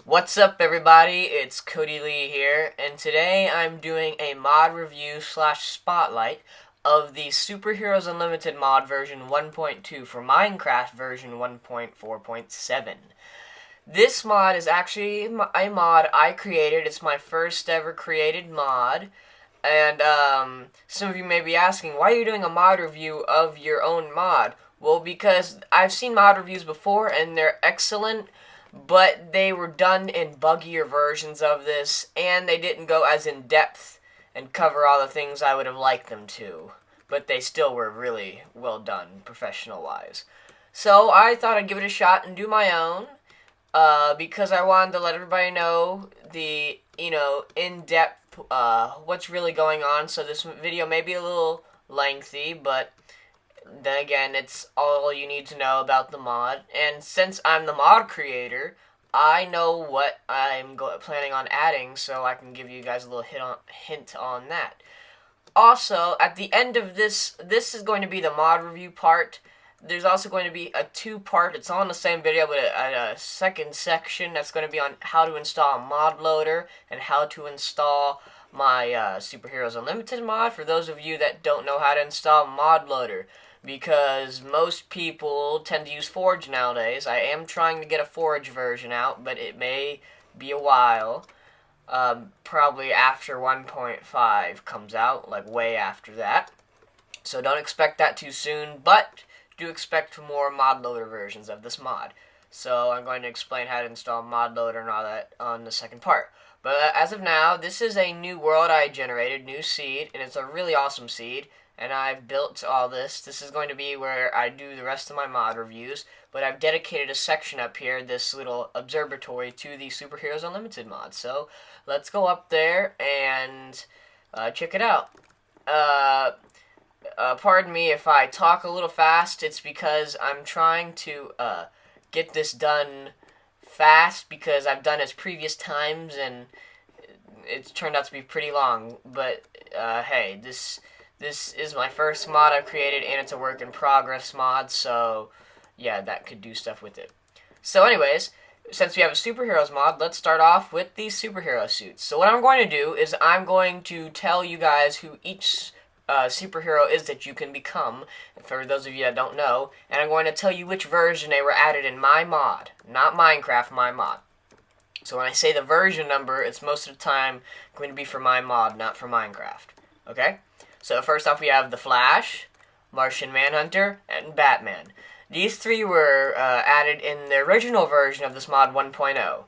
What's up, everybody? It's Cody Lee here, and today I'm doing a mod review slash spotlight of the Superheroes Unlimited mod version 1.2 for Minecraft version 1.4.7. This mod is actually a mod I created. It's my first ever created mod. And some of you may be asking, why are you doing a mod review of your own mod? Well, because I've seen mod reviews before, and they're excellent, but they were done in buggier versions of this, and they didn't go as in-depth and cover all the things I would have liked them to. But they still were really well done, professional-wise. So I thought I'd give it a shot and do my own, because I wanted to let everybody know the, in-depth what's really going on. So this video may be a little lengthy, but then again, it's all you need to know about the mod. And since I'm the mod creator, I know what I'm planning on adding, so I can give you guys a little hint on that. Also, at the end of this is going to be the mod review part. There's also going to be a two-part, it's all in the same video, but a second section that's going to be on how to install a mod loader and how to install my Superheroes Unlimited mod, for those of you that don't know how to install mod loader, because most people tend to use Forge nowadays. I am trying to get a Forge version out, but it may be a while, probably after 1.5 comes out, like way after that, so don't expect that too soon, but do expect more mod loader versions of this mod. So I'm going to explain how to install mod loader and all that on the second part. But as of now, this is a new world I generated, new seed, and it's a really awesome seed, and I've built all this. This is going to be where I do the rest of my mod reviews, but I've dedicated a section up here, this little observatory, to the Superheroes Unlimited mod. So let's go up there and check it out. Pardon me if I talk a little fast. It's because I'm trying to get this done fast, because I've done it previous times and it's turned out to be pretty long. But hey, this is my first mod I've created, and it's a work in progress mod, so yeah, that could do stuff with it. So anyways, since we have a superheroes mod, let's start off with these superhero suits. So what I'm going to do is I'm going to tell you guys who each superhero is that you can become, for those of you that don't know, and I'm going to tell you which version they were added in my mod, not Minecraft, my mod. So when I say the version number, it's most of the time going to be for my mod, not for Minecraft. Okay? So first off, we have the Flash, Martian Manhunter, and Batman. These three were added in the original version of this mod 1.0.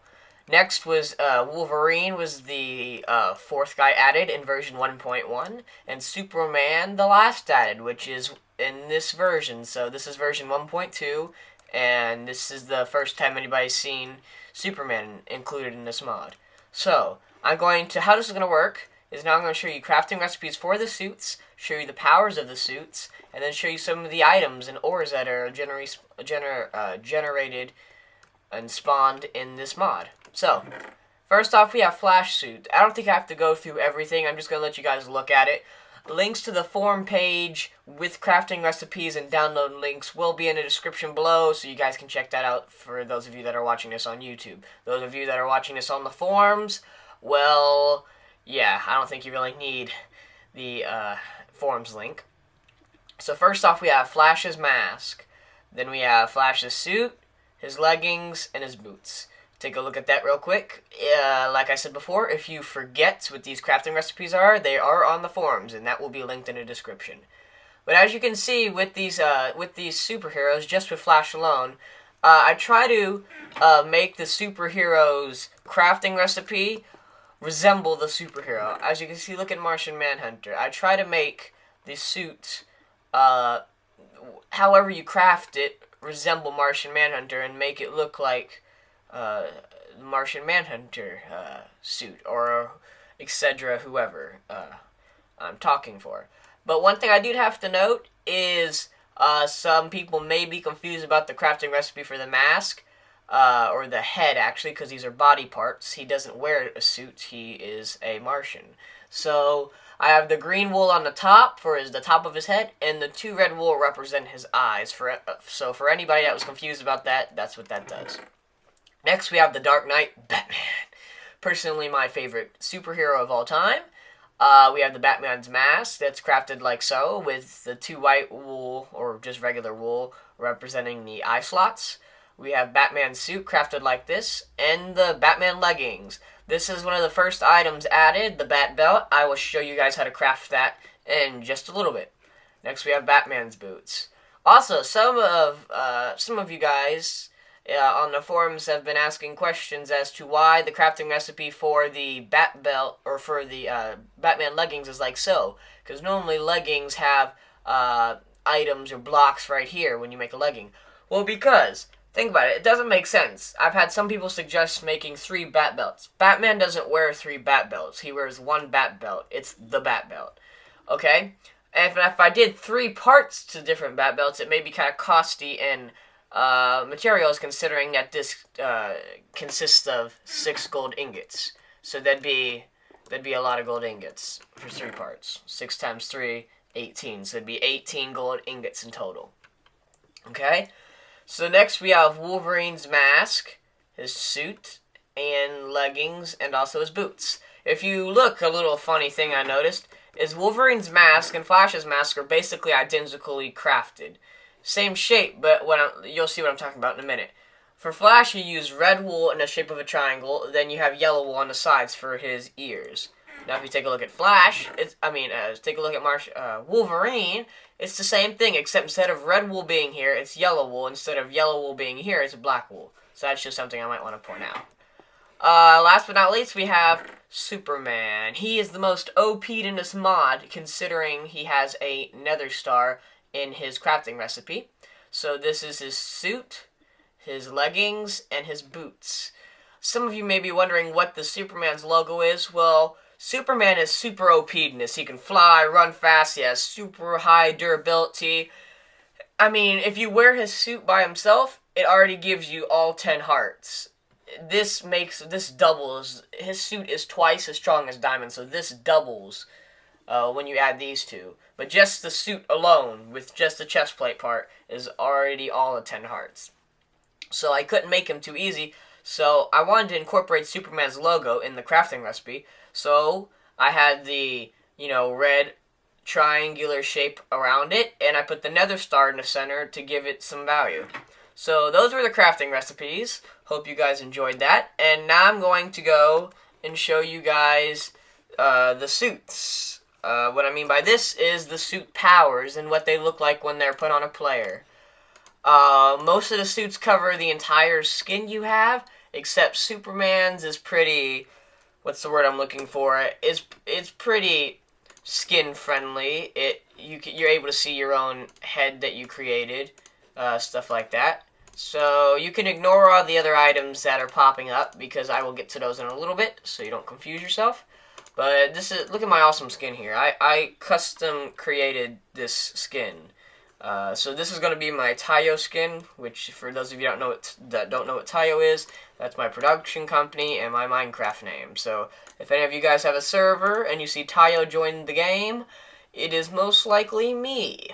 Next was Wolverine, was the fourth guy added in version 1.1, and Superman, the last added, which is in this version. So this is version 1.2, and this is the first time anybody's seen Superman included in this mod. So how this is going to work is now I'm going to show you crafting recipes for the suits, show you the powers of the suits, and then show you some of the items and ores that are generated and spawned in this mod. So, first off, we have Flash Suit. I don't think I have to go through everything. I'm just going to let you guys look at it. Links to the forum page with crafting recipes and download links will be in the description below, so you guys can check that out for those of you that are watching this on YouTube. Those of you that are watching this on the forums, well, yeah, I don't think you really need the forums link. So first off, we have Flash's mask. Then we have Flash's suit, his leggings, and his boots. Take a look at that real quick. Like I said before, if you forget what these crafting recipes are, they are on the forums, and that will be linked in the description. But as you can see with these superheroes, just with Flash alone, I try to make the superhero's crafting recipe resemble the superhero. As you can see, look at Martian Manhunter. I try to make the suit, however you craft it, resemble Martian Manhunter and make it look like Martian Manhunter suit, or etc. whoever I'm talking for. But one thing I do have to note is some people may be confused about the crafting recipe for the mask, or the head actually, because these are body parts. He doesn't wear a suit, he is a Martian. So I have the green wool on the top for the top of his head, and the two red wool represent his eyes. So for anybody that was confused about that, that's what that does. Next, we have the Dark Knight Batman. Personally, my favorite superhero of all time. We have the Batman's mask that's crafted like so, with the 2 white wool, or just regular wool, representing the eye slots. We have Batman's suit crafted like this, and the Batman leggings. This is one of the first items added, the Bat Belt. I will show you guys how to craft that in just a little bit. Next, we have Batman's boots. Also, some of you guys on the forums have been asking questions as to why the crafting recipe for the Bat Belt or for the Batman leggings is like so. Because normally leggings have items or blocks right here when you make a legging. Well, because think about it, it doesn't make sense. I've had some people suggest making 3 Bat Belts. Batman doesn't wear 3 Bat Belts. He wears 1 Bat Belt. It's the Bat Belt. Okay? And if I did 3 parts to different Bat Belts, it may be kind of costly and materials, considering that this consists of 6 gold ingots. So that'd be a lot of gold ingots for 3 parts. 6 times 3, 18. So it'd be 18 gold ingots in total. Okay? So next we have Wolverine's mask, his suit, and leggings, and also his boots. If you look, a little funny thing I noticed is Wolverine's mask and Flash's mask are basically identically crafted. Same shape, but you'll see what I'm talking about in a minute. For Flash, you use red wool in the shape of a triangle, then you have yellow wool on the sides for his ears. Now, if you take a look at Flash, take a look at Wolverine, it's the same thing, except instead of red wool being here, it's yellow wool. Instead of yellow wool being here, it's black wool. So that's just something I might want to point out. Last but not least, we have Superman. He is the most OP'd in this mod, considering he has a nether star in his crafting recipe. So this is his suit, his leggings, and his boots. Some of you may be wondering what the Superman's logo is. Well, Superman is super OP'd in this. He can fly, run fast, he has super high durability. I mean, if you wear his suit by himself, it already gives you all 10 hearts. This doubles. His suit is twice as strong as Diamond, so this doubles when you add these two. But just the suit alone, with just the chest plate part, is already all at 10 hearts. So I couldn't make him too easy, so I wanted to incorporate Superman's logo in the crafting recipe. So I had the, red triangular shape around it, and I put the nether star in the center to give it some value. So those were the crafting recipes. Hope you guys enjoyed that. And now I'm going to go and show you guys the suits. What I mean by this is the suit powers and what they look like when they're put on a player. Most of the suits cover the entire skin you have, except Superman's is pretty, what's the word I'm looking for? It's pretty skin friendly. You're able to see your own head that you created, stuff like that. So you can ignore all the other items that are popping up, because I will get to those in a little bit, so you don't confuse yourself. But look at my awesome skin here. I custom created this skin. So this is going to be my Tihyo skin, which for those of you that don't know what Tihyo is, that's my production company and my Minecraft name. So if any of you guys have a server and you see Tihyo join the game, it is most likely me.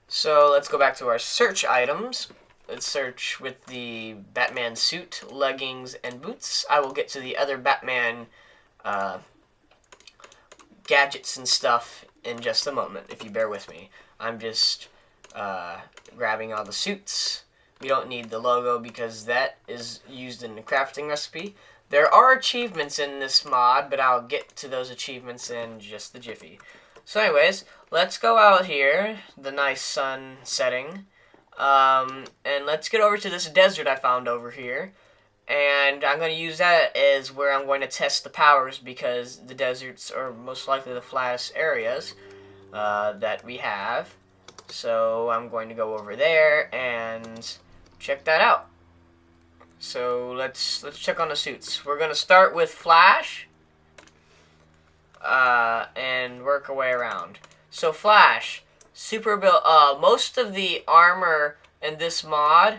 So let's go back to our search items. Let's search with the Batman suit, leggings, and boots. I will get to the other Batman gadgets and stuff in just a moment, if you bear with me. I'm just grabbing all the suits. We don't need the logo because that is used in the crafting recipe. There are achievements in this mod, but I'll get to those achievements in just the jiffy. So anyways, let's go out here, the nice sun setting, and let's get over to this desert I found over here. And I'm going to use that as where I'm going to test the powers, because the deserts are most likely the flattest areas that we have. So I'm going to go over there and check that out. So let's check on the suits. We're going to start with Flash and work our way around. So Flash, most of the armor in this mod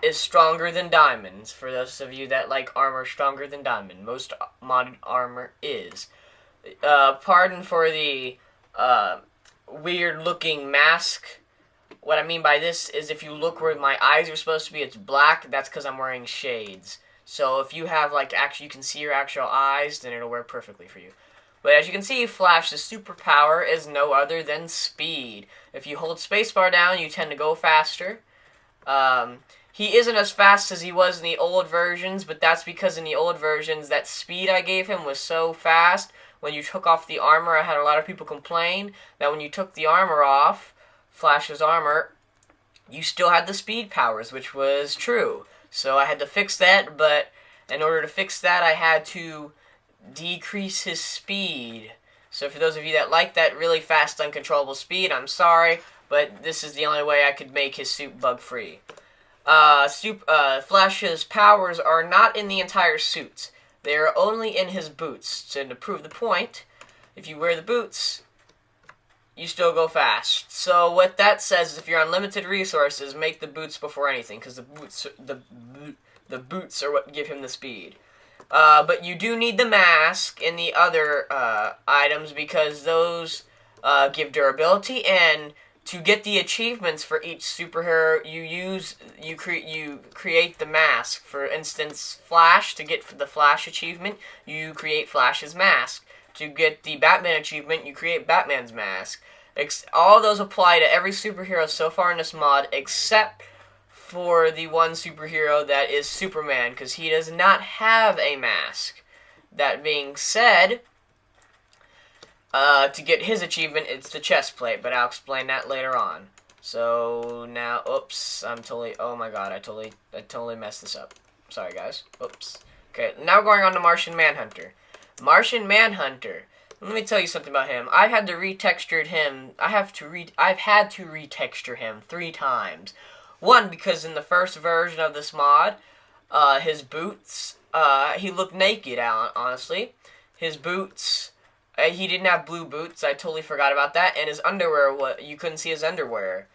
is stronger than Diamond's. For those of you that like armor stronger than Diamond, most modded armor is. Pardon for the weird looking mask. What I mean by this is if you look where my eyes are supposed to be, it's black. That's because I'm wearing shades. So if you have, like, you can see your actual eyes, then it'll work perfectly for you. But as you can see, Flash's superpower is no other than speed. If you hold spacebar down, you tend to go faster. He isn't as fast as he was in the old versions, but that's because in the old versions, that speed I gave him was so fast. When you took off the armor, I had a lot of people complain that when you took the armor off, Flash's armor, you still had the speed powers, which was true. So I had to fix that, but in order to fix that, I had to decrease his speed. So for those of you that like that really fast, uncontrollable speed, I'm sorry, but this is the only way I could make his suit bug-free. Flash's powers are not in the entire suit. They are only in his boots. So to prove the point, if you wear the boots, you still go fast. So what that says is if you're on limited resources, make the boots before anything, because the boots are what give him the speed. But you do need the mask and the other items, because those give durability, and to get the achievements for each superhero you create the mask. For instance, Flash, to get the Flash achievement, you create Flash's mask. To get the Batman achievement, you create Batman's mask. All those apply to every superhero so far in this mod, except for the one superhero that is Superman, because he does not have a mask. That being said, to get his achievement, it's the chest plate, but I'll explain that later on. So now, oops, oh my god, I totally messed this up. Sorry guys, oops. Okay, now going on to Martian Manhunter. Martian Manhunter, let me tell you something about him. I've had to retexture him 3 times. One, because in the first version of this mod, his boots, he looked naked, honestly. His boots, he didn't have blue boots. I totally forgot about that. And his underwear, you couldn't see his underwear.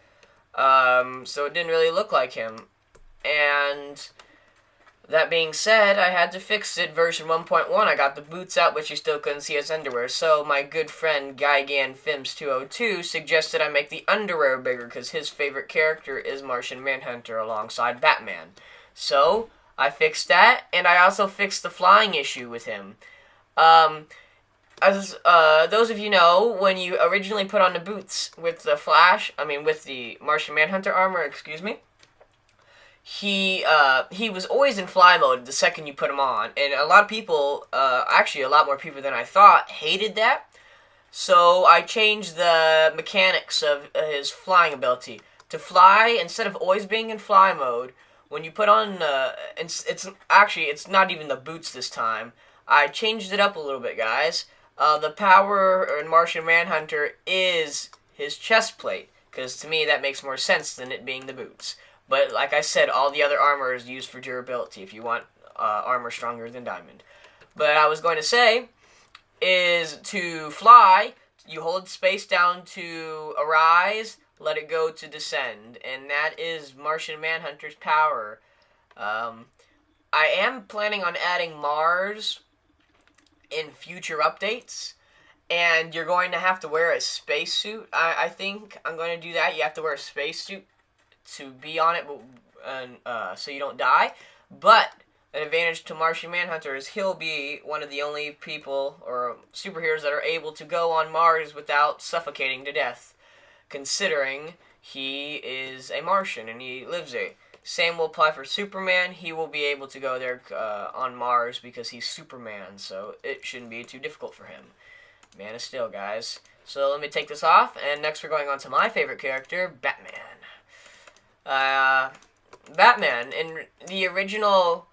So it didn't really look like him. And that being said, I had to fix it. Version 1.1, I got the boots out, but you still couldn't see his underwear. So my good friend GuyGanFims202 suggested I make the underwear bigger, because his favorite character is Martian Manhunter alongside Batman. So I fixed that, and I also fixed the flying issue with him. As those of you know, when you originally put on the boots with the with the Martian Manhunter armor, he was always in fly mode the second you put him on, and a lot of people, actually a lot more people than I thought, hated that. So I changed the mechanics of his flying ability. To fly, instead of always being in fly mode, when you put on, it's not even the boots this time. I changed it up a little bit, guys. The power in Martian Manhunter is his chest plate, because to me that makes more sense than it being the boots. But like I said, all the other armor is used for durability if you want armor stronger than diamond. But I was going to say is to fly, you hold space down to arise, let it go to descend. And that is Martian Manhunter's power. I am planning on adding Mars in future updates. And you're going to have to wear a spacesuit. I think I'm going to do that. You have to wear a spacesuit to be on it, so you don't die. But an advantage to Martian Manhunter is he'll be one of the only people or superheroes that are able to go on Mars without suffocating to death, considering he is a Martian and he lives there. Same will apply for Superman. He will be able to go there on Mars because he's Superman, so it shouldn't be too difficult for him. Man of Steel, guys. So let me take this off, and next we're going on to my favorite character, Batman. Batman, in the original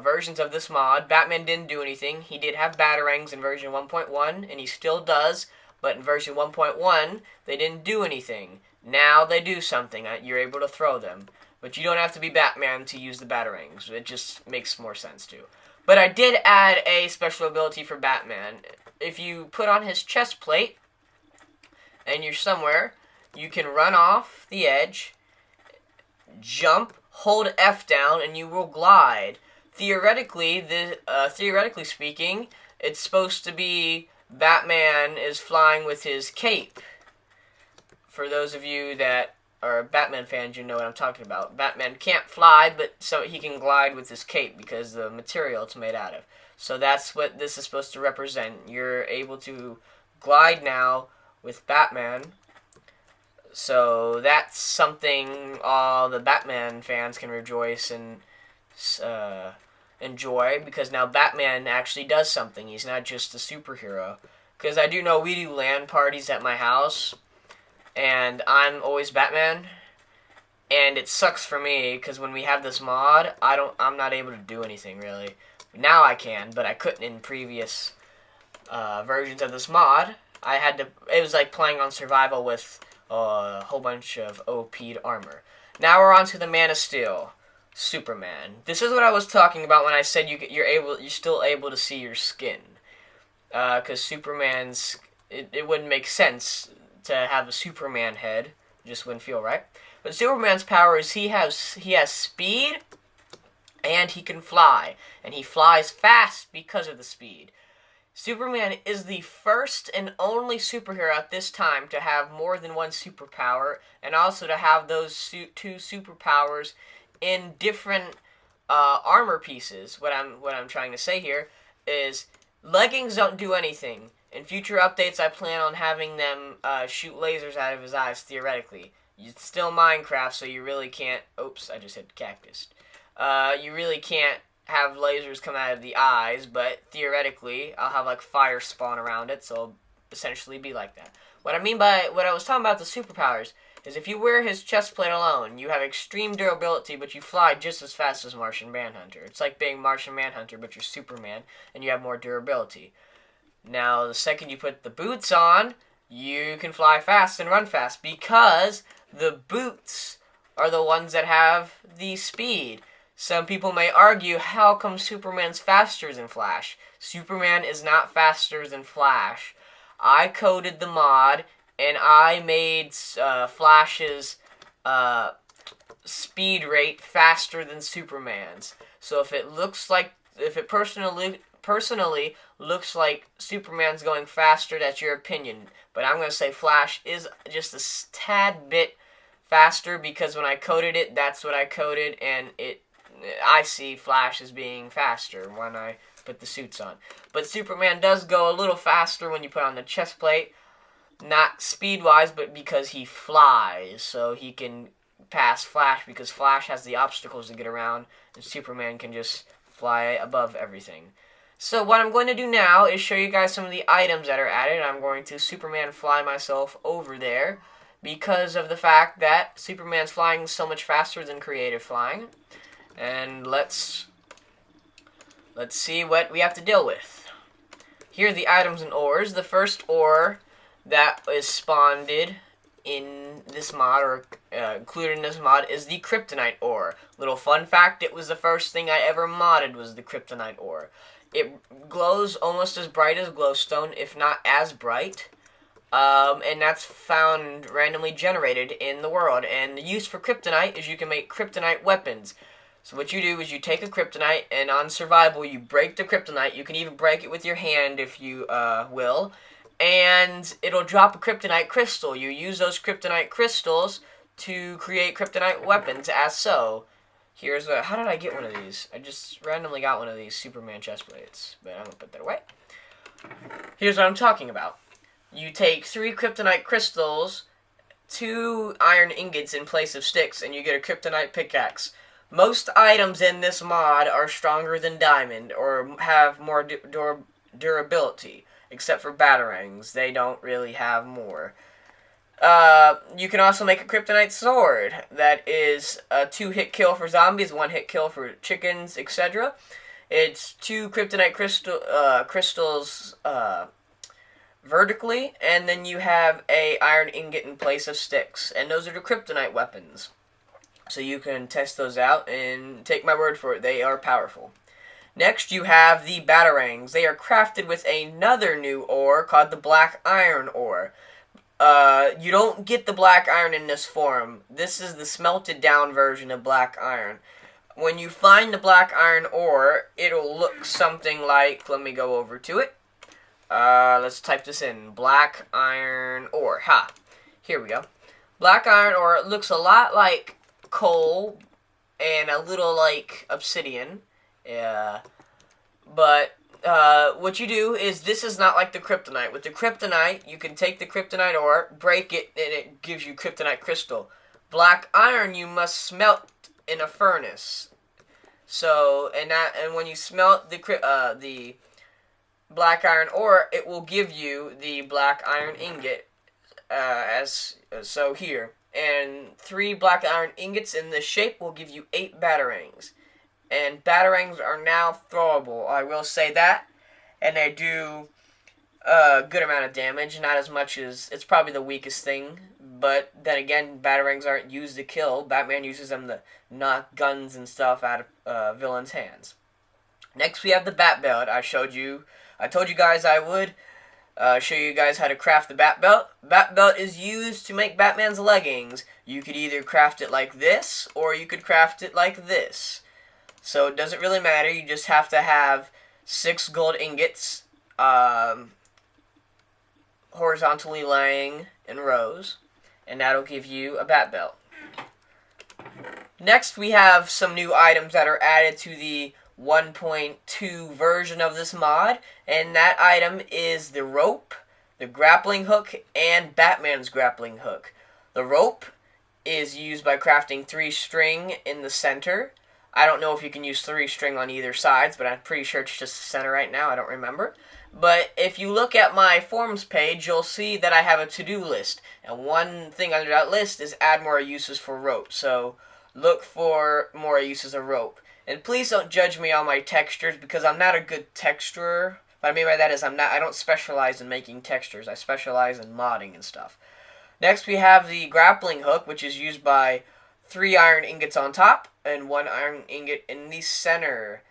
versions of this mod, Batman didn't do anything. He did have Batarangs in version 1.1, and he still does, but in version 1.1, they didn't do anything. Now they do something. You're able to throw them. But you don't have to be Batman to use the Batarangs. It just makes more sense to. But I did add a special ability for Batman. If you put on his chest plate, and you're somewhere, you can run off the edge, jump, hold F down, and you will glide. Theoretically speaking, it's supposed to be Batman is flying with his cape. For those of you that or Batman fans, you know what I'm talking about. Batman can't fly, but so he can glide with his cape because the material it's made out of. So that's what this is supposed to represent. You're able to glide now with Batman. So that's something all the Batman fans can rejoice and enjoy, because now Batman actually does something. He's not just a superhero. Because I do know we do LAN parties at my house, and I'm always Batman, and it sucks for me because when we have this mod, I'm not able to do anything really. Now I can, but I couldn't in previous versions of this mod. It was like playing on survival with a whole bunch of OP'd armor. Now we're on to the Man of Steel, Superman. This is what I was talking about when I said you're still able to see your skin. Because Superman's, it wouldn't make sense to have a Superman head. Just wouldn't feel right. But Superman's power is he has speed, and he can fly. And he flies fast because of the speed. Superman is the first and only superhero at this time to have more than one superpower, and also to have those two superpowers in different armor pieces. What I'm trying to say here is Leggings don't do anything. In future updates, I plan on having them shoot lasers out of his eyes, theoretically. It's still Minecraft, so you really can't... Oops, I just hit cactus. You really can't have lasers come out of the eyes, but theoretically, I'll have, like, fire spawn around it, so it'll essentially be like that. What I mean by... What I was talking about the superpowers is if you wear his chest plate alone, you have extreme durability, but you fly just as fast as Martian Manhunter. It's like being Martian Manhunter, but you're Superman, and you have more durability. Now, the second you put the boots on, you can fly fast and run fast, because the boots are the ones that have the speed. Some people may argue, how come Superman's faster than Flash? Superman is not faster than Flash. I coded the mod, and I made Flash's speed rate faster than Superman's. So if it personally looks like Superman's going faster, that's your opinion. But I'm going to say Flash is just a tad bit faster, because when I coded it, that's what I coded, and I see Flash as being faster when I put the suits on. But Superman does go a little faster when you put on the chest plate. Not speed-wise, but because he flies, so he can pass Flash, because Flash has the obstacles to get around, and Superman can just fly above everything. So what I'm going to do now is show you guys some of the items that are added. I'm going to Superman fly myself over there, because of the fact that Superman's flying so much faster than creative flying. And let's see what we have to deal with. Here are the items and ores. The first ore that is spawned in this mod, or included in this mod, is the Kryptonite ore. Little fun fact, it was the first thing I ever modded, was the Kryptonite ore. It glows almost as bright as glowstone, if not as bright. And that's found randomly generated in the world. And the use for Kryptonite is you can make Kryptonite Weapons. So what you do is you take a Kryptonite, and on survival you break the Kryptonite. You can even break it with your hand if you will. And it'll drop a Kryptonite crystal. You use those Kryptonite crystals to create Kryptonite weapons, as so. How did I get one of these? I just randomly got one of these Superman chest plates, but I'm going to put that away. Here's what I'm talking about. You take 3 Kryptonite crystals, 2 iron ingots in place of sticks, and you get a Kryptonite pickaxe. Most items in this mod are stronger than diamond, or have more durability, except for Batarangs. They don't really have more. You can also make a Kryptonite sword that is a 2-hit kill for zombies, 1-hit kill for chickens, etc. It's 2 Kryptonite crystals vertically, and then you have a iron ingot in place of sticks, and those are the Kryptonite weapons. So you can test those out, and take my word for it, they are powerful. Next, you have the Batarangs. They are crafted with another new ore called the Black Iron ore. You don't get the Black Iron in this form. This is the smelted down version of Black Iron. When you find the Black Iron ore, it'll look something like, let me go over to it. Let's type this in, Black Iron ore. Ha! Here we go. Black iron ore looks a lot like coal and a little like obsidian. But what you do is, this is not like the kryptonite. With the kryptonite, you can take the kryptonite ore, break it, and it gives you kryptonite crystal. Black iron you must smelt in a furnace. So, and when you smelt the black iron ore, it will give you the black iron ingot, so here. And 3 black iron ingots in this shape will give you 8 Batarangs. And Batarangs are now throwable, I will say that. And they do a good amount of damage, not as much as, it's probably the weakest thing. But then again, Batarangs aren't used to kill. Batman uses them to knock guns and stuff out of villains' hands. Next we have the Bat Belt. I told you guys I would show you guys how to craft the Bat Belt. Bat Belt is used to make Batman's leggings. You could either craft it like this, or you could craft it like this. So it doesn't really matter. You just have to have 6 gold ingots horizontally laying in rows, and that'll give you a Bat Belt. Next, we have some new items that are added to the 1.2 version of this mod, and that item is the rope, the grappling hook, and Batman's grappling hook. The rope is used by crafting 3 string in the center. I don't know if you can use 3 string on either sides, but I'm pretty sure it's just the center right now. I don't remember. But if you look at my forums page, you'll see that I have a to-do list. And one thing under that list is add more uses for rope. So look for more uses of rope. And please don't judge me on my textures, because I'm not a good texturer. What I mean by that is I don't specialize in making textures. I specialize in modding and stuff. Next we have the grappling hook, which is used by 3 iron ingots on top and 1 iron ingot in the center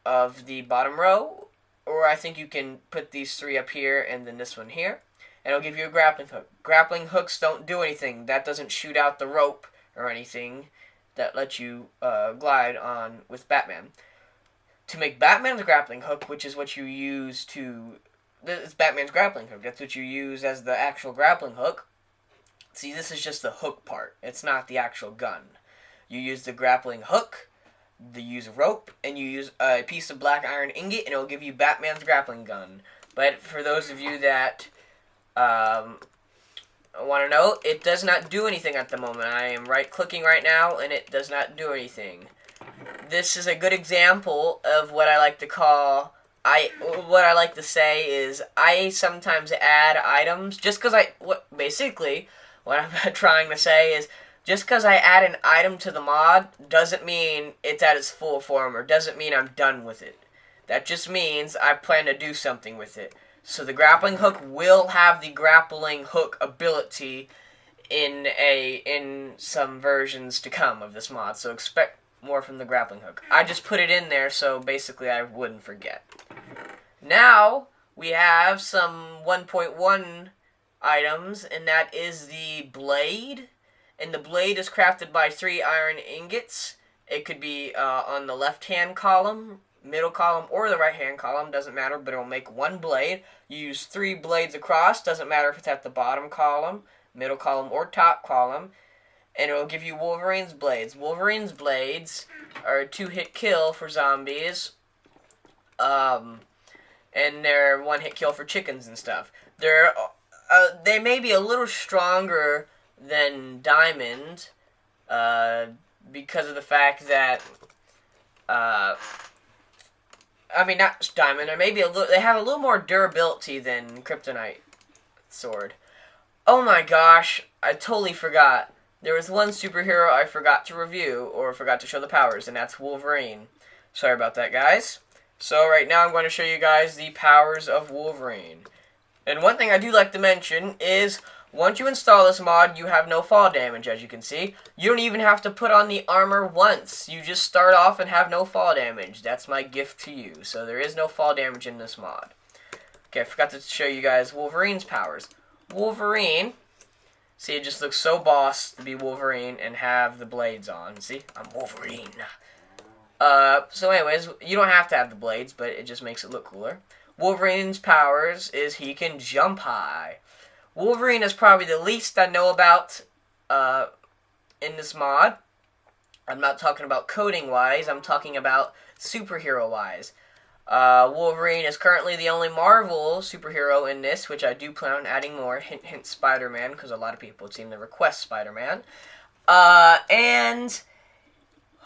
of the bottom row. Or I think you can put these 3 up here and then this one here. And it'll give you a grappling hook. Grappling hooks don't do anything. That doesn't shoot out the rope or anything. That lets you glide on with Batman. To make Batman's grappling hook, which is what you use to... This is Batman's grappling hook. That's what you use as the actual grappling hook. See, this is just the hook part. It's not the actual gun. You use the grappling hook, you use a rope, and you use a piece of black iron ingot, and it'll give you Batman's grappling gun. But for those of you that want to know, it does not do anything at the moment. I am right-clicking right now, and it does not do anything. This is a good example of what I like to call... what I like to say is, I sometimes add items, just because basically, what I'm trying to say is, just because I add an item to the mod, doesn't mean it's at its full form, or doesn't mean I'm done with it. That just means I plan to do something with it. So the grappling hook will have the grappling hook ability in some versions to come of this mod, so expect more from the grappling hook. I just put it in there so basically I wouldn't forget. Now we have some 1.1 items, and that is the blade. And the blade is crafted by 3 iron ingots. It could be on the left-hand column, middle column, or the right-hand column. Doesn't matter, but it'll make 1 blade. You use 3 blades across. Doesn't matter if it's at the bottom column, middle column, or top column. And it will give you Wolverines Blades. Wolverines Blades are a 2-hit kill for zombies. And they're 1-hit kill for chickens and stuff. They may be a little stronger than Diamond, because of the fact that, I mean, not Diamond, they have a little more durability than Kryptonite Sword. Oh my gosh, I totally forgot. There was one superhero I forgot to review, or forgot to show the powers, and that's Wolverine. Sorry about that, guys. So right now I'm going to show you guys the powers of Wolverine. And one thing I do like to mention is, once you install this mod, you have no fall damage, as you can see. You don't even have to put on the armor once. You just start off and have no fall damage. That's my gift to you. So there is no fall damage in this mod. Okay, I forgot to show you guys Wolverine's powers. Wolverine, see, it just looks so boss to be Wolverine and have the blades on. See, I'm Wolverine. So anyways, you don't have to have the blades, but it just makes it look cooler. Wolverine's powers is he can jump high. Wolverine is probably the least I know about in this mod. I'm not talking about coding-wise, I'm talking about superhero-wise. Wolverine is currently the only Marvel superhero in this, which I do plan on adding more. Hint, hint, Spider-Man, because a lot of people seem to request Spider-Man. And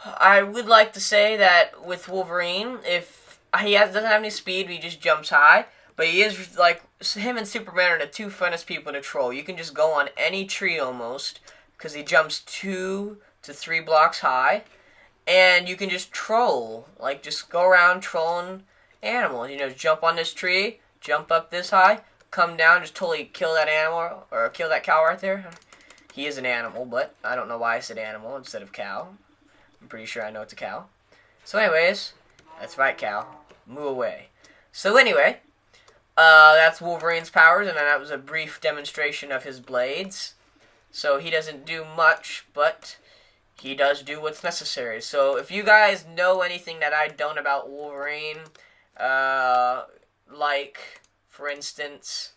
I would like to say that with Wolverine, if doesn't have any speed, he just jumps high. But he is, like, him and Superman are the two funnest people to troll. You can just go on any tree almost, because he jumps 2 to 3 blocks high. And you can just troll. Like, just go around trolling animals. You know, jump on this tree, jump up this high, come down, just totally kill that animal, or kill that cow right there. He is an animal, but I don't know why I said animal instead of cow. I'm pretty sure I know it's a cow. So anyways, that's right, cow. Move away. So anyway, that's Wolverine's powers, and then that was a brief demonstration of his blades. So he doesn't do much, but he does do what's necessary. So if you guys know anything that I don't about Wolverine, like, for instance,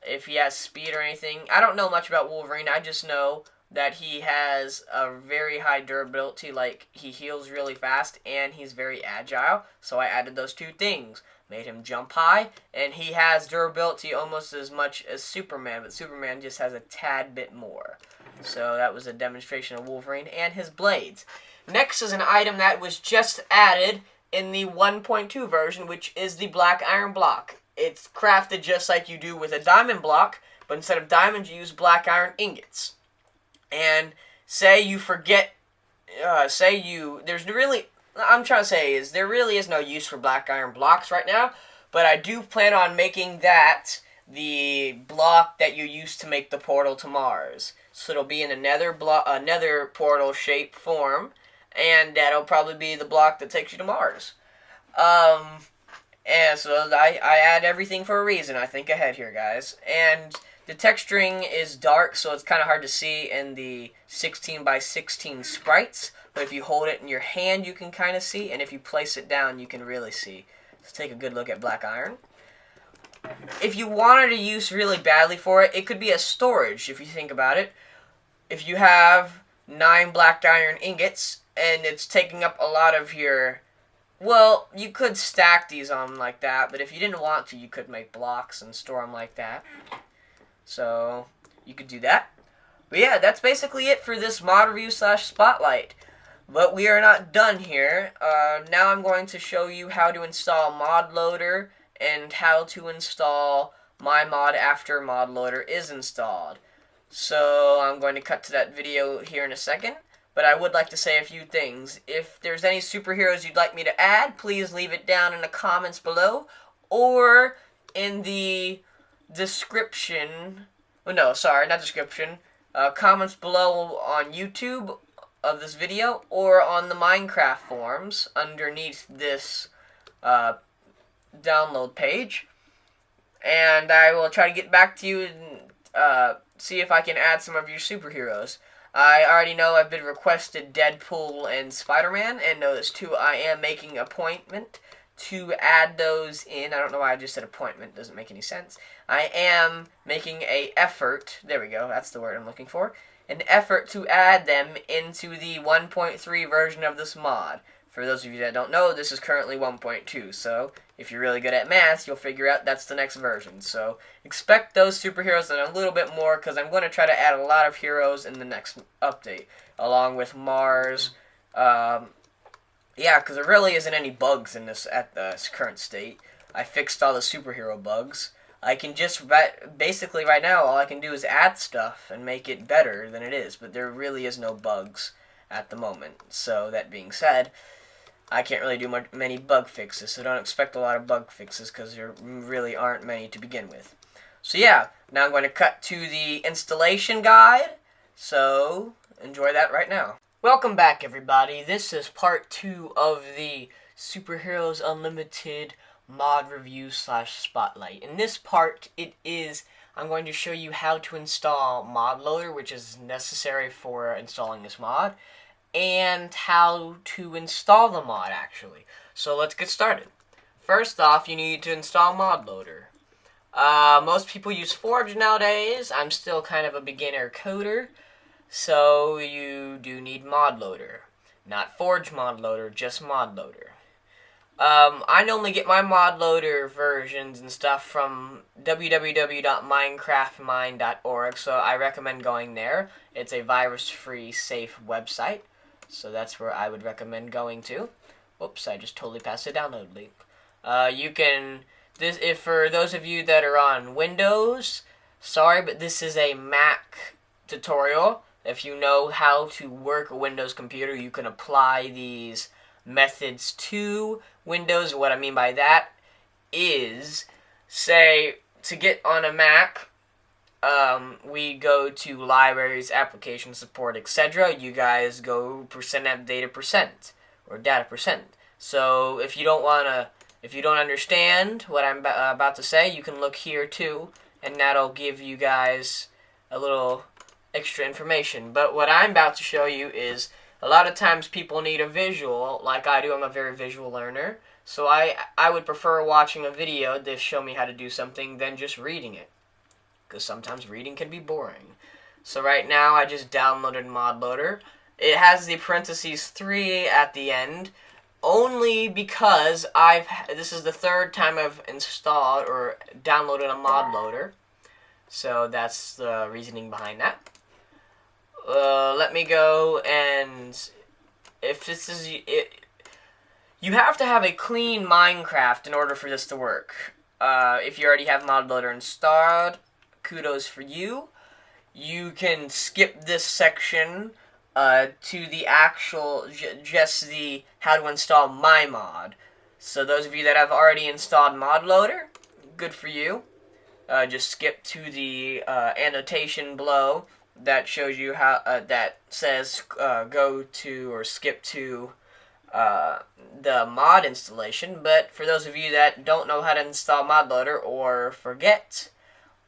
if he has speed or anything, I don't know much about Wolverine. I just know that he has a very high durability, like, he heals really fast, and he's very agile. So I added those two things. Made him jump high, and he has durability almost as much as Superman, but Superman just has a tad bit more. So that was a demonstration of Wolverine and his blades. Next is an item that was just added in the 1.2 version, which is the black iron block. It's crafted just like you do with a diamond block, but instead of diamonds, you use black iron ingots. And say you forget, I'm trying to say is there really is no use for black iron blocks right now, but I do plan on making that the block that you use to make the portal to Mars. So it'll be in another portal shape form, and that'll probably be the block that takes you to Mars. And so I add everything for a reason. I think ahead here, guys. And the texturing is dark, so it's kind of hard to see in the 16 by 16 sprites. But if you hold it in your hand, you can kind of see. And if you place it down, you can really see. Let's take a good look at black iron. If you wanted to use really badly for it, it could be a storage, if you think about it. If you have 9 black iron ingots, and it's taking up a lot of your... Well, you could stack these on like that, but if you didn't want to, you could make blocks and store them like that. So, you could do that. But yeah, that's basically it for this mod review / spotlight. But we are not done here. Now I'm going to show you how to install Mod Loader and how to install my mod after Mod Loader is installed. So I'm going to cut to that video here in a second. But I would like to say a few things. If there's any superheroes you'd like me to add, please leave it down in the comments below. Or in the description... Well, no, sorry, not description. Comments below on YouTube of this video. Or on the Minecraft forums underneath this download page. And I will try to get back to you and see if I can add some of your superheroes. I already know I've been requested Deadpool and Spider-Man, and those two I am making an appointment to add those in. I don't know why I just said appointment, doesn't make any sense. I am making an effort, there we go, that's the word I'm looking for, an effort to add them into the 1.3 version of this mod. For those of you that don't know, this is currently 1.2, so if you're really good at math, you'll figure out that's the next version. So expect those superheroes and a little bit more, because I'm going to try to add a lot of heroes in the next update, along with Mars. Yeah, because there really isn't any bugs in this at the current state. I fixed all the superhero bugs. I can just, basically right now, all I can do is add stuff and make it better than it is, but there really is no bugs at the moment. So that being said, I can't really do many bug fixes, so don't expect a lot of bug fixes because there really aren't many to begin with. So yeah, now I'm going to cut to the installation guide, so enjoy that right now. Welcome back, everybody. This is part 2 of the Superheroes Unlimited mod review / spotlight. In this part, I'm going to show you how to install Mod Loader, which is necessary for installing this mod, and how to install the mod, actually. So let's get started. First off, you need to install Mod Loader. Most people use Forge nowadays. I'm still kind of a beginner coder, So you do need mod loader. Not Forge mod loader, just mod loader. I normally get my mod loader versions and stuff from www.minecraftmine.org, so I recommend going there. It's a virus-free, safe website, so that's where I would recommend going to. Oops, I just totally passed the download link. You can, if for those of you that are on Windows, sorry, but this is a Mac tutorial. If you know how to work a Windows computer, you can apply these methods to Windows. What I mean by that is, say, to get on a Mac, we go to libraries, application support, etc. You guys go %app data %, or data %. So if you don't understand what I'm about to say, you can look here too, and that'll give you guys a little extra information. But what I'm about to show you is, a lot of times people need a visual, like I do. I'm a very visual learner, so I would prefer watching a video to show me how to do something than just reading it, because sometimes reading can be boring. So right now I just downloaded mod loader. It has the parentheses 3 at the end, only because this is the third time I've installed or downloaded a mod loader, so that's the reasoning behind that. Let me go, and if this is it, you have to have a clean Minecraft in order for this to work. If you already have mod loader installed, kudos for you. You can skip this section to the actual, just the how to install my mod. So those of you that have already installed mod loader, good for you. Just skip to the annotation below that shows you how, that says go to or skip to the mod installation. But for those of you that don't know how to install mod loader or forget,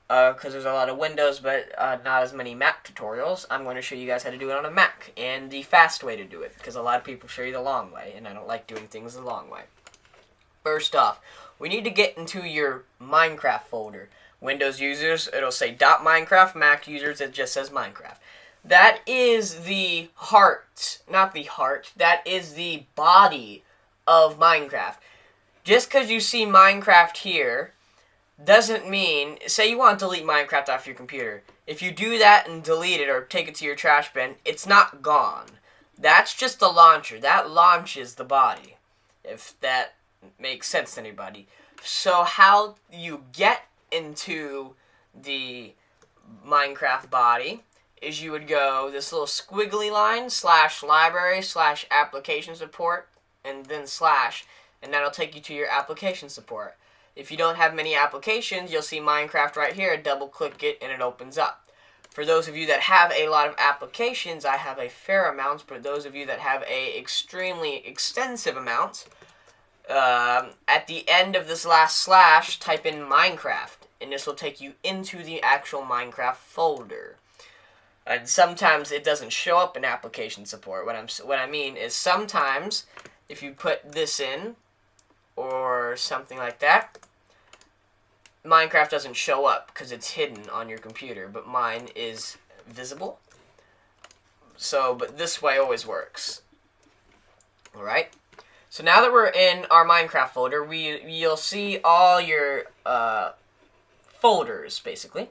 because there's a lot of Windows but not as many Mac tutorials, I'm going to show you guys how to do it on a Mac, and the fast way to do it, because a lot of people show you the long way, and I don't like doing things the long way. First off, we need to get into your Minecraft folder. Windows users, it'll say .minecraft. Mac users, it just says Minecraft. That is the heart, not the heart, that is the body of Minecraft. Just because you see Minecraft here doesn't mean, say you want to delete Minecraft off your computer. If you do that and delete it or take it to your trash bin, it's not gone. That's just the launcher. That launches the body, if that makes sense to anybody. So how you get into the Minecraft body is you would go this little squiggly line /library/application support and then / and that'll take you to your application support. If you don't have many applications, you'll see Minecraft right here. Double click it and it opens up. For those of you that have a lot of applications, I have a fair amount, but those of you that have a extremely extensive amount, at the end of this last / type in Minecraft, and this will take you into the actual Minecraft folder. And sometimes it doesn't show up in application support. What I mean is, sometimes if you put this in or something like that, Minecraft doesn't show up because it's hidden on your computer, but mine is visible. So, but this way always works. Alright? So now that we're in our Minecraft folder, you'll see all your folders, basically.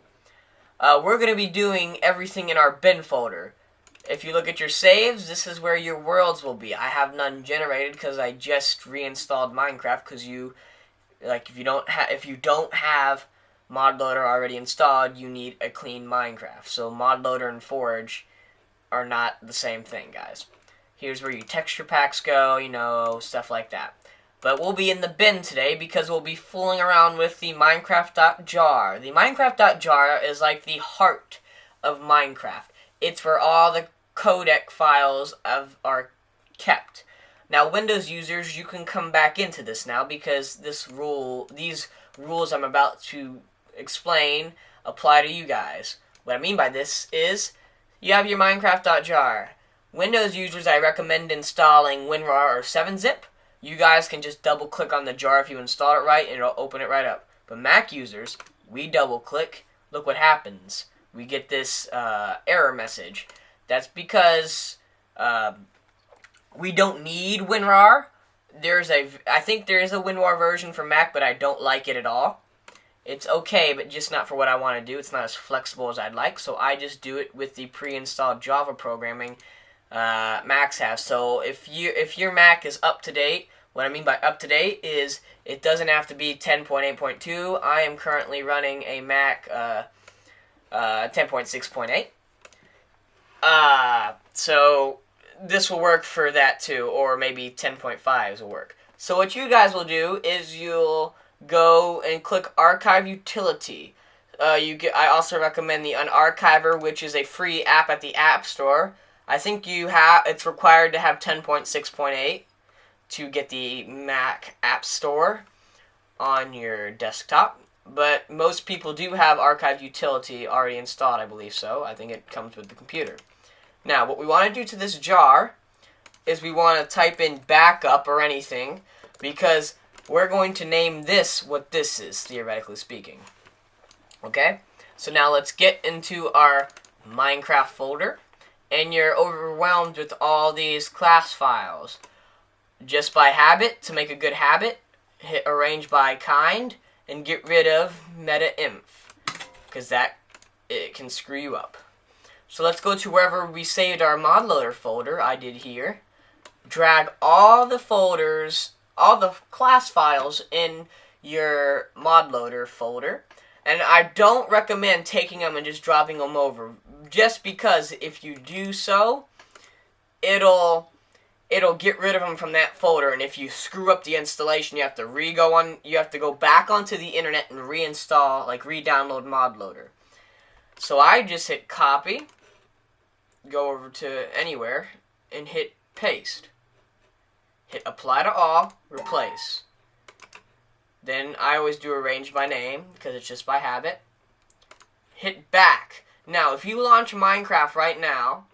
We're going to be doing everything in our bin folder. If you look at your saves, this is where your worlds will be. I have none generated because I just reinstalled Minecraft, because if you don't have mod loader already installed, you need a clean Minecraft. So mod loader and Forge are not the same thing, guys. Here's where your texture packs go, stuff like that. But we'll be in the bin today because we'll be fooling around with the Minecraft.jar. The Minecraft.jar is like the heart of Minecraft. It's where all the codec files are kept. Now, Windows users, you can come back into this now because these rules I'm about to explain apply to you guys. What I mean by this is, you have your Minecraft.jar. Windows users, I recommend installing WinRAR or 7-zip. You guys can just double click on the jar if you install it right and it'll open it right up. But Mac users, we double click, look what happens. We get this error message. That's because we don't need WinRAR. I think there is a WinRAR version for Mac, but I don't like it at all. It's okay, but just not for what I want to do. It's not as flexible as I'd like, so I just do it with the pre-installed Java programming Macs have. So if your Mac is up to date, what I mean by up to date is it doesn't have to be 10.8.2. I am currently running a Mac 10.6.8. So this will work for that too, or maybe 10.5 will work. So what you guys will do is you'll go and click Archive Utility. I also recommend the Unarchiver, which is a free app at the App Store. I think it's required to have 10.6.8 to get the Mac App Store on your desktop. But most people do have Archive Utility already installed, I believe so. I think it comes with the computer. Now, what we want to do to this jar is we want to type in backup or anything, because we're going to name this what this is, theoretically speaking. Okay? So now let's get into our Minecraft folder, and you're overwhelmed with all these class files. Just by habit, to make a good habit, hit arrange by kind, and get rid of meta-inf, because it can screw you up. So let's go to wherever we saved our mod loader folder. I did here. Drag all the folders, all the class files in your mod loader folder. And I don't recommend taking them and just dropping them over, just because if you do so, it'll get rid of them from that folder, and if you screw up the installation, you have to go back onto the internet and reinstall, like re-download mod loader. So I just hit copy, go over to anywhere, and hit paste. Hit apply to all, replace. Then I always do arrange by name, because it's just by habit. Hit back. Now, if you launch Minecraft right now,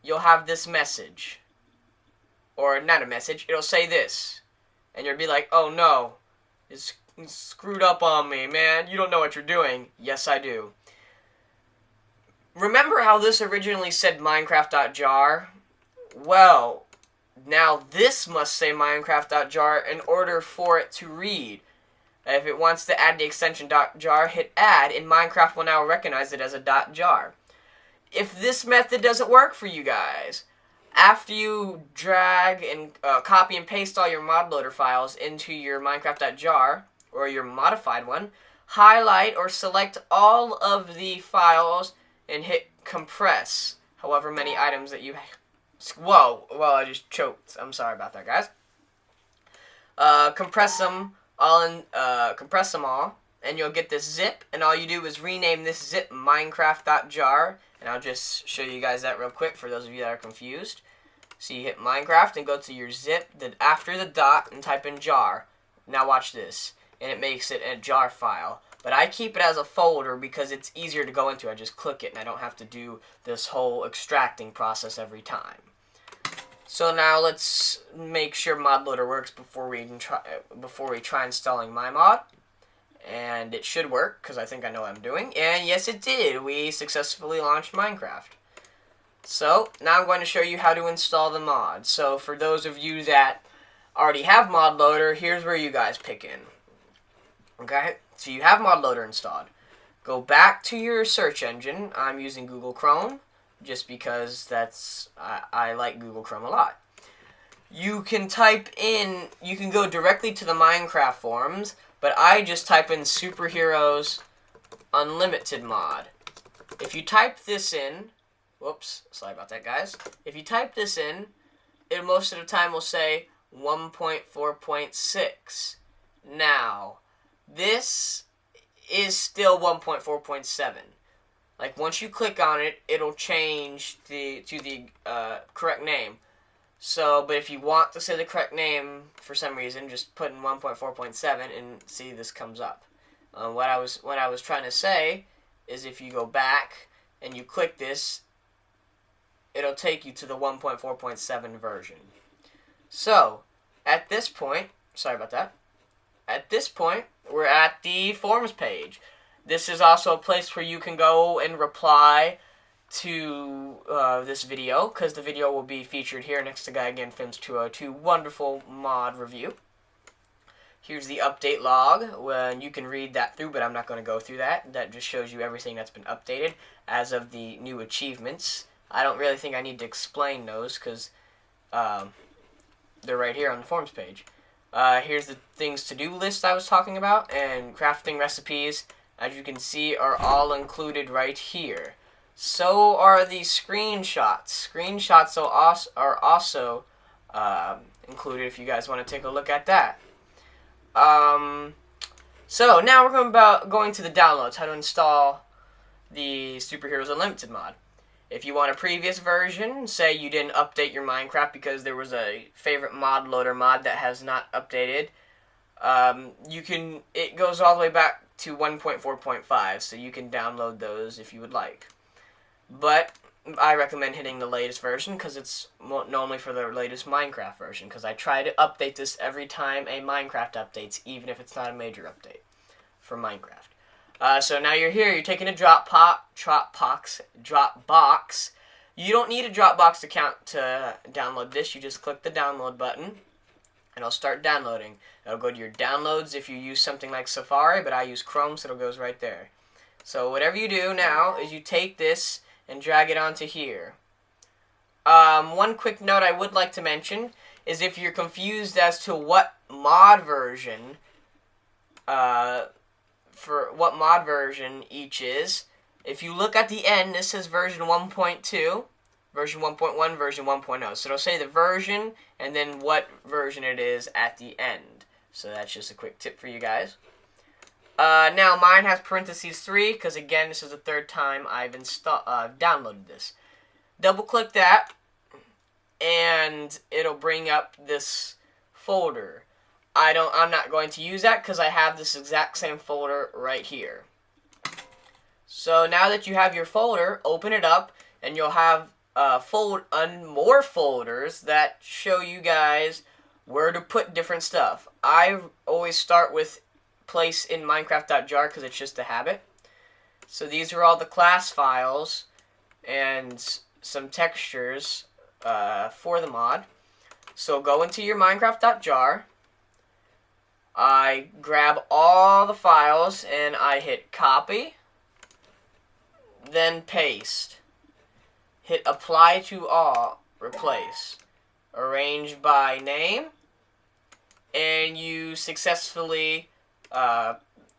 you'll have this message. Or not a message, it'll say this. And you'll be like, oh no, it's screwed up on me, man. You don't know what you're doing. Yes, I do. Remember how this originally said Minecraft.jar? Well, now this must say Minecraft.jar in order for it to read. If it wants to add the extension .jar, hit add, and Minecraft will now recognize it as a .jar. If this method doesn't work for you guys, after you drag and copy and paste all your mod loader files into your Minecraft.jar, or your modified one, highlight or select all of the files and hit compress. However many items that you have. Whoa, well, I just choked. I'm sorry about that, guys. Compress them all, and you'll get this zip, and all you do is rename this zip Minecraft.jar, and I'll just show you guys that real quick for those of you that are confused. So you hit Minecraft and go to your zip, then after the dot, and type in jar. Now watch this, and it makes it a jar file. But I keep it as a folder because it's easier to go into. I just click it, and I don't have to do this whole extracting process every time. So now let's make sure mod loader works before we try installing my mod. And it should work, because I think I know what I'm doing. And yes, it did. We successfully launched Minecraft. So now I'm going to show you how to install the mod. So for those of you that already have mod loader, here's where you guys pick in. Okay, so you have mod loader installed. Go back to your search engine. I'm using Google Chrome, just because I like Google Chrome a lot. You can go directly to the Minecraft forums, but I just type in Superheroes Unlimited mod. If you type this in, whoops, sorry about that, guys. If you type this in, it most of the time will say 1.4.6. Now, this is still 1.4.7. Like, once you click on it, it'll change to the correct name. So, but if you want to say the correct name for some reason, just put in 1.4.7 and see this comes up. What I was trying to say is if you go back and you click this, it'll take you to the 1.4.7 version. So, at this point, sorry about that. At this point, we're at the forums page. This is also a place where you can go and reply to this video, because the video will be featured here next to Guy Again Films 202. Wonderful mod review. Here's the update log, when you can read that through, but I'm not going to go through that. That just shows you everything that's been updated as of the new achievements. I don't really think I need to explain those, because they're right here on the forms page. Here's the things to-do list I was talking about, and crafting recipes, as you can see, are all included right here. So are the screenshots. Screenshots are also included if you guys want to take a look at that. So now we're going to the downloads, how to install the Superheroes Unlimited mod. If you want a previous version, say you didn't update your Minecraft because there was a favorite mod loader mod that has not updated, it goes all the way back to 1.4.5, so you can download those if you would like. But I recommend hitting the latest version because it's normally for the latest Minecraft version, because I try to update this every time a Minecraft updates, even if it's not a major update for Minecraft. So now you're here, you're taking a Dropbox. You don't need a Dropbox account to download this. You just click the download button, and it'll start downloading. It'll go to your downloads if you use something like Safari, but I use Chrome, so it goes right there. So whatever you do now is you take this and drag it onto here. One quick note I would like to mention is if you're confused as to what mod version each is, if you look at the end, this says version 1.2, version 1.1, version 1.0. So it'll say the version and then what version it is at the end. So that's just a quick tip for you guys. Now mine has parentheses 3 because again this is the third time I've downloaded this. Double click that and it'll bring up this folder. I'm not going to use that because I have this exact same folder right here. So now that you have your folder, open it up and you'll have more folders that show you guys where to put different stuff. I always start with place in Minecraft.jar because it's just a habit. So these are all the class files and some textures for the mod. So go into your Minecraft.jar. I grab all the files and I hit copy, then paste. Hit apply to all, replace. Arrange by name, and you successfully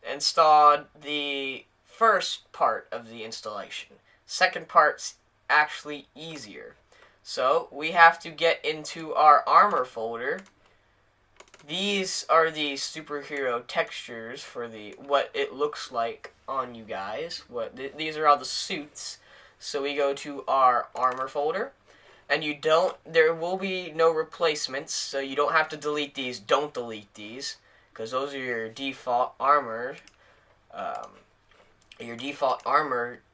installed the first part of the installation. Second part's actually easier. So we have to get into our armor folder. These are the superhero textures for what it looks like on you guys. These are all the suits. So we go to our armor folder, and there will be no replacements, so you don't have to delete these. Don't delete these, because those are your default armor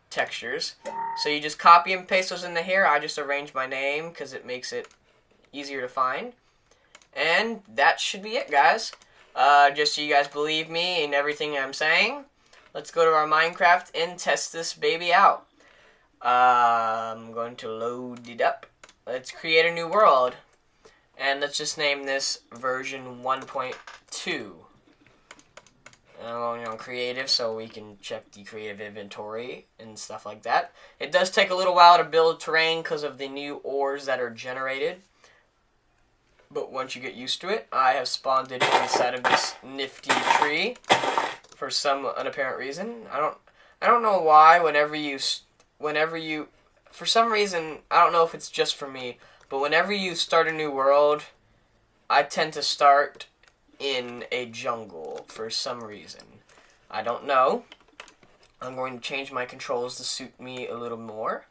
textures. So you just copy and paste those into here. I just arrange my name because it makes it easier to find. And that should be it, guys. Just so you guys believe me in everything I'm saying, let's go to our Minecraft and test this baby out. I'm going to load it up. Let's create a new world. And let's just name this version 1.2. I'm going on creative so we can check the creative inventory and stuff like that. It does take a little while to build terrain because of the new ores that are generated. But once you get used to it, I have spawned it inside of this nifty tree for some unapparent reason. I don't know why whenever you for some reason, I don't know if it's just for me, but whenever you start a new world, I tend to start in a jungle for some reason. I don't know. I'm going to change my controls to suit me a little more.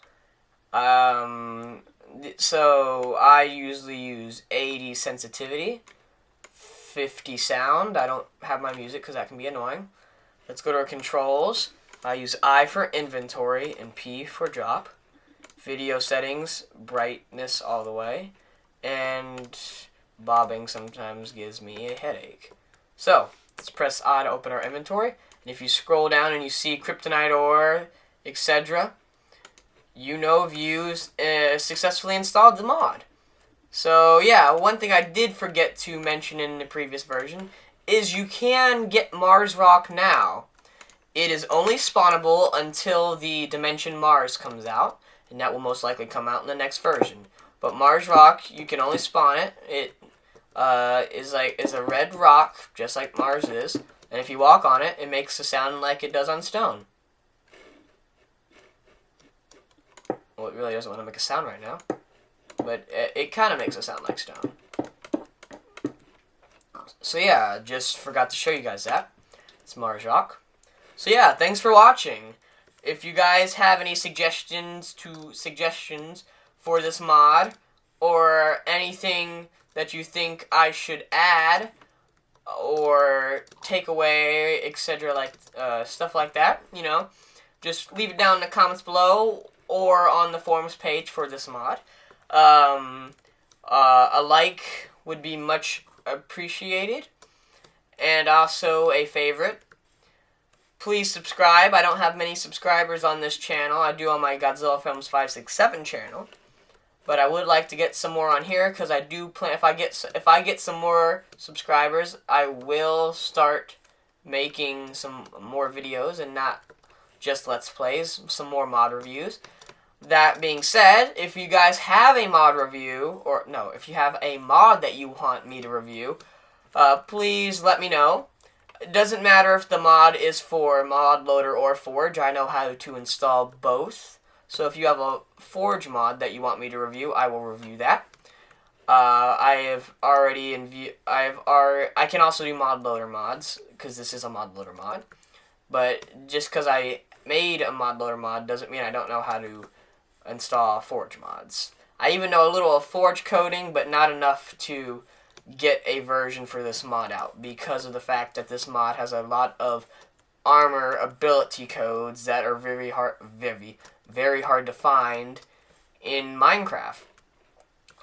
So I usually use 80 sensitivity, 50 sound. I don't have my music because that can be annoying. Let's go to our controls. I use I for inventory and P for drop. Video settings, brightness all the way. And bobbing sometimes gives me a headache. So, let's press I to open our inventory. And if you scroll down and you see Kryptonite ore, etc., you know if you successfully installed the mod. So yeah, one thing I did forget to mention in the previous version is you can get Mars Rock now. It is only spawnable until the Dimension Mars comes out, and that will most likely come out in the next version. But Mars Rock, you can only spawn it. It is a red rock, just like Mars is, and if you walk on it, it makes a sound like it does on stone. Well, it really doesn't want to make a sound right now, but it kind of makes a sound like stone. So yeah, just forgot to show you guys that. It's Mars Rock. So yeah, thanks for watching. If you guys have any suggestions for this mod, or anything that you think I should add or take away, etc., like stuff like that, you know, just leave it down in the comments below or on the forums page for this mod. A like would be much appreciated, and also a favorite. Please subscribe. I don't have many subscribers on this channel. I do on my Godzilla Films 567 channel. But I would like to get some more on here, because I do plan, if I get some more subscribers, I will start making some more videos and not just Let's Plays, some more mod reviews. That being said, if you guys have a mod review, or no, if you have a mod that you want me to review, please let me know. It doesn't matter if the mod is for Mod Loader or Forge. I know how to install both. So if you have a Forge mod that you want me to review, I will review that. I can also do Mod Loader mods, because this is a Mod Loader mod. But just because I made a Mod Loader mod doesn't mean I don't know how to install Forge mods. I even know a little of Forge coding, but not enough to get a version for this mod out, because of the fact that this mod has a lot of armor ability codes that are very hard to find in Minecraft,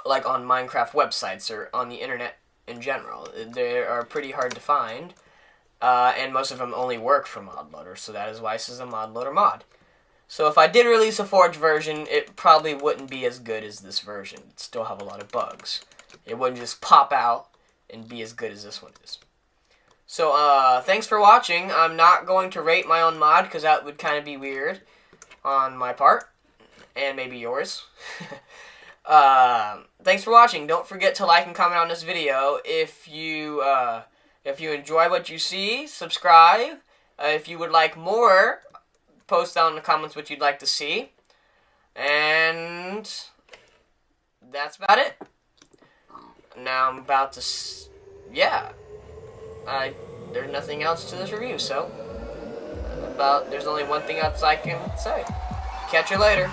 like on Minecraft websites or on the internet in general. They are pretty hard to find, and most of them only work for Mod Loader, so that is why this is a Mod Loader mod. So if I did release a Forge version, it probably wouldn't be as good as this version. It'd still have a lot of bugs. It wouldn't just pop out and be as good as this one is. So, thanks for watching. I'm not going to rate my own mod, because that would kind of be weird on my part, and maybe yours. Thanks for watching. Don't forget to like and comment on this video. If you enjoy what you see, subscribe. If you would like more, post down in the comments what you'd like to see. And that's about it. Now I'm about to, there's nothing else to this review, so there's only one thing else I can say. Catch you later.